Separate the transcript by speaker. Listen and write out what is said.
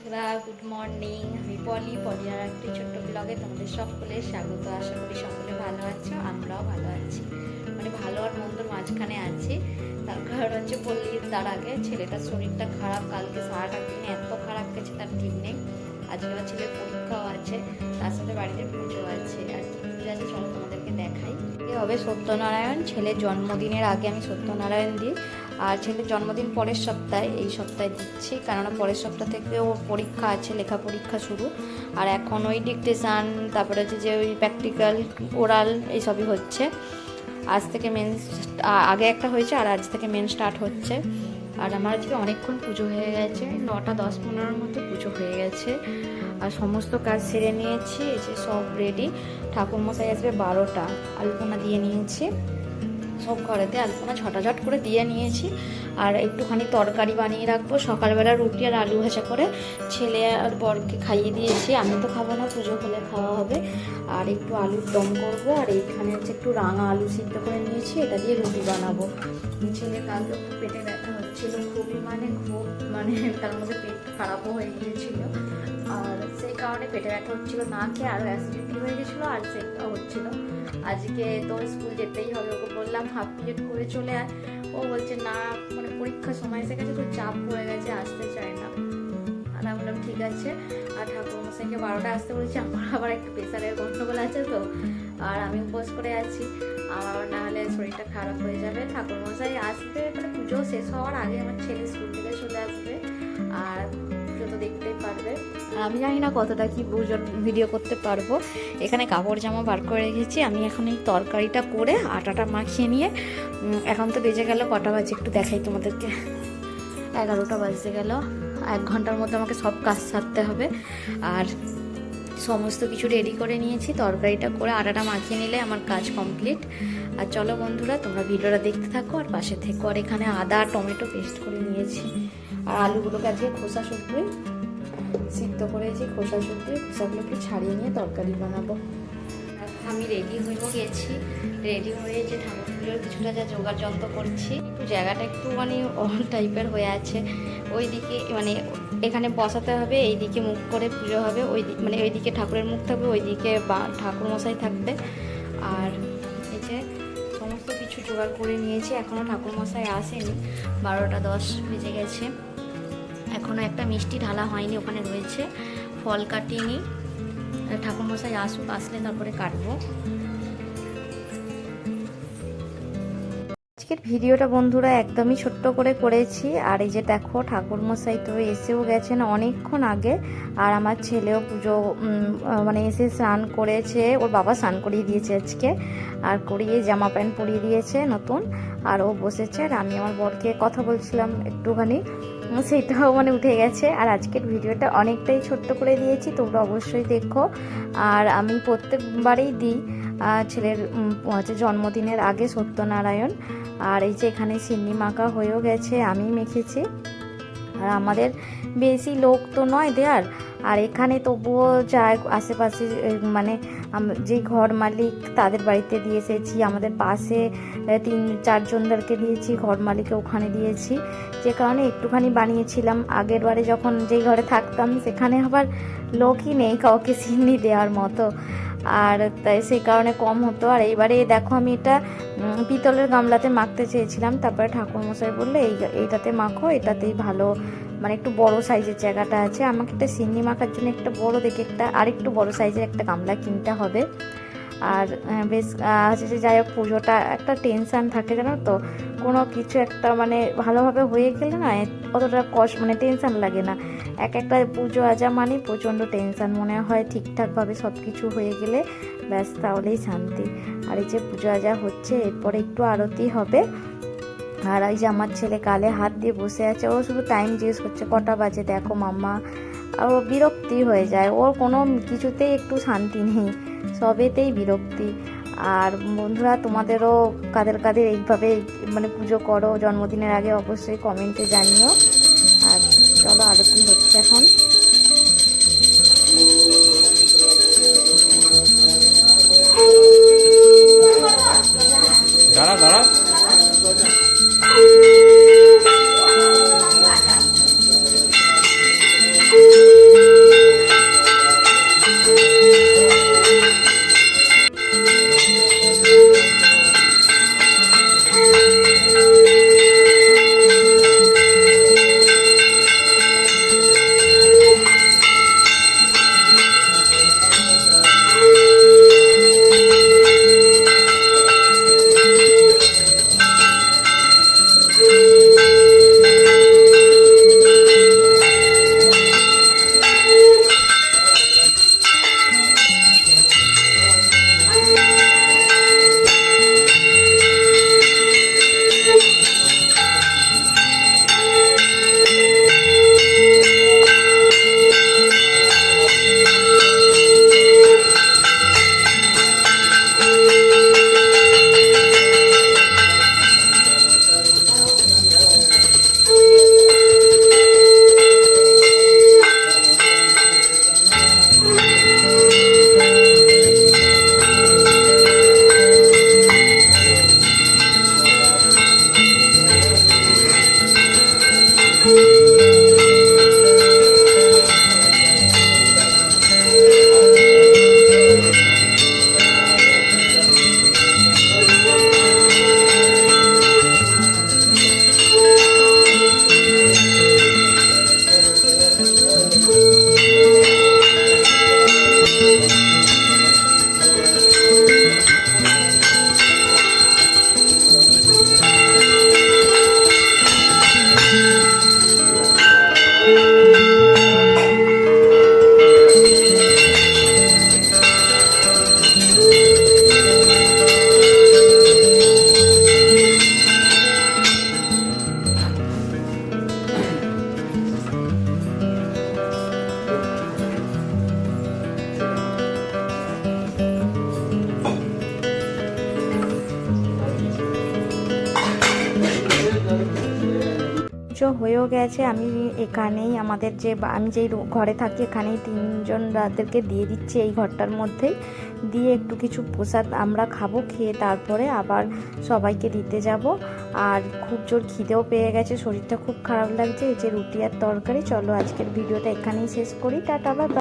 Speaker 1: বন্ধুরা, good morning. আমি পলিয়ার একটি ছোট্ট ব্লগে তোমাদের সকলের স্বাগত। আশা করি সকলে ভালো আছো, আমরাও ভালো আছি। মানে ভালো আর মন্দর মাঝখানে আছি। তার কারণ হচ্ছে পল্লীর তার আগে ছেলেটার শরীরটা খারাপ। কালকে সারাটা দিন এত খারাপ গেছে তার ঠিক নেই। আজকে আমার ছেলের পরীক্ষাও আছে, তার সাথে বাড়িতে পুজো আছে। আর কি পুজো আছে চলো তোমাদেরকে দেখাই। এ হবে সত্যনারায়ণ। ছেলের জন্মদিনের আগে আমি সত্যনারায়ণ দিই, আর ছেলের জন্মদিন পরের সপ্তাহে, এই সপ্তাহে দিচ্ছি, কেননা পরের সপ্তাহ থেকে ওর পরীক্ষা আছে, লেখা পরীক্ষা শুরু। আর এখন ওই ডিকটেশান, তারপরে হচ্ছে যে ওই প্র্যাকটিক্যাল, ওরাল, এইসবই হচ্ছে। আজ থেকে মেন, আগে একটা হয়েছে আর আজ থেকে মেন স্টার্ট হচ্ছে। আর আমার আজকে অনেকক্ষণ পুজো হয়ে গেছে, 9টা 10-15 মতো পুজো হয়ে গেছে। আর সমস্ত কাজ সেরে নিয়েছি, এই যে সব রেডি। ঠাকুরমশাই আসবে 12টা, আলপনা দিয়ে নিয়েছি সব ঘরেতে, আলপনা ঝটাঝট করে দিয়ে নিয়েছি। আর একটুখানি তরকারি বানিয়ে রাখবো, সকালবেলা রুটি আর আলু ভাজা করে ছেলে আর বরকে খাইয়ে দিয়েছি। আমি তো খাবো না, পুজো হলে খাওয়া হবে। আর একটু আলুর দম করবো, আর এইখানে হচ্ছে একটু রাঙা আলু সিদ্ধ করে নিয়েছি, এটা দিয়ে রুটি বানাবো। ছেলে কালকে পেটে ব্যথা হচ্ছিল খুবই, মানে তার মধ্যে পেট খারাপও হয়ে গিয়েছিল। আর সেই কারণে পেটে ব্যথা হচ্ছিল, না খেয়ে আরও অ্যাসিডিটি হয়ে গেছিলো, আর সেটাও হচ্ছিলো। আজকে তো স্কুল যেতেই হবে, ওকে বললাম হাফ প্লেট করে চলে আয়। ও বলছে না, মানে পরীক্ষার সময় এসে গেছে তো, চাপ পড়ে গেছে, আসতে চায় না। আর আমি বললাম ঠিক আছে। আর ঠাকুরমশাইকে 12টা আসতে বলেছি, আমার আবার একটু প্রেশারের গন্ডগোল আছে তো, আর আমি উপোস করে আছি। আমার না হলে শরীরটা খারাপ হয়ে যাবে। ঠাকুরমশাই আসবে, মানে পুজো শেষ হওয়ার আগে আমার ছেলে স্কুল থেকে চলে আসবে। আর পুজো তো দেখতেই পারবে। আমি জানি না কতটা কি পুজোর ভিডিও করতে পারবো। এখানে কাপড় জামা বার করে রেখেছি। আমি এখন এই তরকারিটা করে আটাটা মাখিয়ে নিয়ে, এখন তো বেজে গেল কটা বাজে একটু দেখাই তোমাদেরকে, 11টা বাজতে গেল। 1 ঘন্টার মধ্যে আমাকে সব কাজ সারতে হবে। আর সমস্ত কিছু রেডি করে নিয়েছি, তরকারিটা করে আটাটা মাখিয়ে নিলে আমার কাজ কমপ্লিট। আর চলো বন্ধুরা, তোমরা ভিডিওটা দেখতে থাকো আর পাশে থেকো। আর এখানে আদা টমেটো পেস্ট করে নিয়েছি। আর আলুগুলোকে আজকে খোসা শুকিয়ে সিদ্ধ করেছি, খোসাগুলো একটু ছাড়িয়ে নিয়ে তরকারি বানাবো। আমি রেডি হয়ে গেছি, রেডি হয়ে যে ঠাকুর পুজোর কিছুটা যা জোগাড় যন্ত্র করছি। একটু জায়গাটা একটু মানে অল টাইপের হয়ে আছে। ওইদিকে মানে এখানে বসাতে হবে, এইদিকে মুখ করে পুজো হবে, মানে ওইদিকে ঠাকুরের মুখ থাকবে, ওইদিকে ঠাকুর মশাই থাকবে। আর এই যে সমস্ত কিছু জোগাড় করে নিয়েছি। এখনও ঠাকুর মশাই আসেনি, 12টা 10 বেজে গেছে। এখনও একটা মিষ্টি ঢালা হয়নি, ওখানে রয়েছে, ফল কাটিনি। ঠাকুরমশাই আসুক, আসলে তারপরে কাটবো। আজকের ভিডিওটা বন্ধুরা একদমই ছোট্ট করে করেছি। আর এই যে দেখো ঠাকুরমশাই তো এসেও গেছেন অনেকক্ষণ আগে। আর আমার ছেলেও পুজো মানে এসে স্নান করেছে, ওর বাবা স্নান করিয়ে দিয়েছে আজকে, আর করিয়ে জামা প্যান্ট পরিয়ে দিয়েছে নতুন। আর ও বসেছে, আর আমি আমার বরকে কথা বলছিলাম একটুখানি, সেটাও মানে উঠে গেছে। আর আজকের ভিডিওটা অনেকটাই ছোট্ট করে দিয়েছি, তোমরা অবশ্যই দেখো। আর আমি প্রত্যেকবারেই দিই ছেলের হচ্ছে জন্মদিনের আগে সত্যনারায়ণ। আর এই যে এখানে সিন্নি মাখা হয়েও গেছে, আমি মেখেছি। আর আমাদের বেশি লোক তো নয় দেয়ার, আর এখানে তবুও যায় আশেপাশে, মানে যে ঘর মালিক তাদের বাড়িতে দিয়ে এসেছি। আমাদের পাশে 3-4 জনদেরকে দিয়েছি, ঘর মালিককে ওখানে দিয়েছি। যে কারণে একটুখানি বানিয়েছিলাম। আগের বারে যখন যেই ঘরে থাকতাম সেখানে আবার লোকই নেই কাউকে সিন্নি দেওয়ার মতো, আর তাই সেই কারণে কম হতো। আর এইবারে দেখো আমি এটা পিতলের গামলাতে মাখতে চেয়েছিলাম, তারপরে ঠাকুরমশাই বললে এইটাতে মাখো, এটাতেই ভালো, মানে একটু বড় সাইজের জায়গাটা আছে। আমাকে একটা সিন্নি মাখার জন্য একটা বড় দেখে আরেকটু বড় সাইজের একটা গামলা কিনতে হবে। আর বেশ হচ্ছে, যাই হোক পুজোটা একটা টেনশান থাকে জানো তো, কোনো কিছু একটা মানে ভালোভাবে হয়ে গেলে না অতটা মানে টেনশান লাগে না। একটা পুজো আজা মানে প্রচণ্ড টেনশান, মনে হয় ঠিকঠাকভাবে সব কিছু হয়ে গেলে ব্যাস তাহলেই শান্তি। আর এই যে পুজো আজা হচ্ছে, এরপরে একটু আরতি হবে। আর এই যে আমার ছেলে গালে হাত দিয়ে বসে আছে, ও শুধু টাইম জিজ্ঞেস করছে কটা বাজে দেখো মাম্মা। আর ও বিরক্তি হয়ে যায়, ওর কোনো কিছুতেই একটু শান্তি নেই, সবেতেই বিরক্তি। আর বন্ধুরা, তোমাদেরও কাদের কাদের এইভাবে মানে পুজো করো জন্মদিনের আগে, অবশ্যই কমেন্টে জানিও। আর চলো আরতি হচ্ছে এখন।
Speaker 2: দাঁড়া দাঁড়া
Speaker 1: Thank you. পুজো হয়েও গেছে। আমি এখানেই আমাদের আমি যেই ঘরে থাকি এখানেই 3 রাতেরকে দিয়ে দিচ্ছি এই ঘরটার মধ্যেই, দিয়ে একটু কিছু প্রসাদ আমরা খাবো, খেয়ে তারপরে আবার সবাইকে দিতে যাব। আর খুব জোর খিদেও পেয়ে গেছে, শরীরটা খুব খারাপ লাগছে। এই যে রুটি আর তরকারি। চলো আজকের ভিডিওটা এখানেই শেষ করি, টাটা বাই।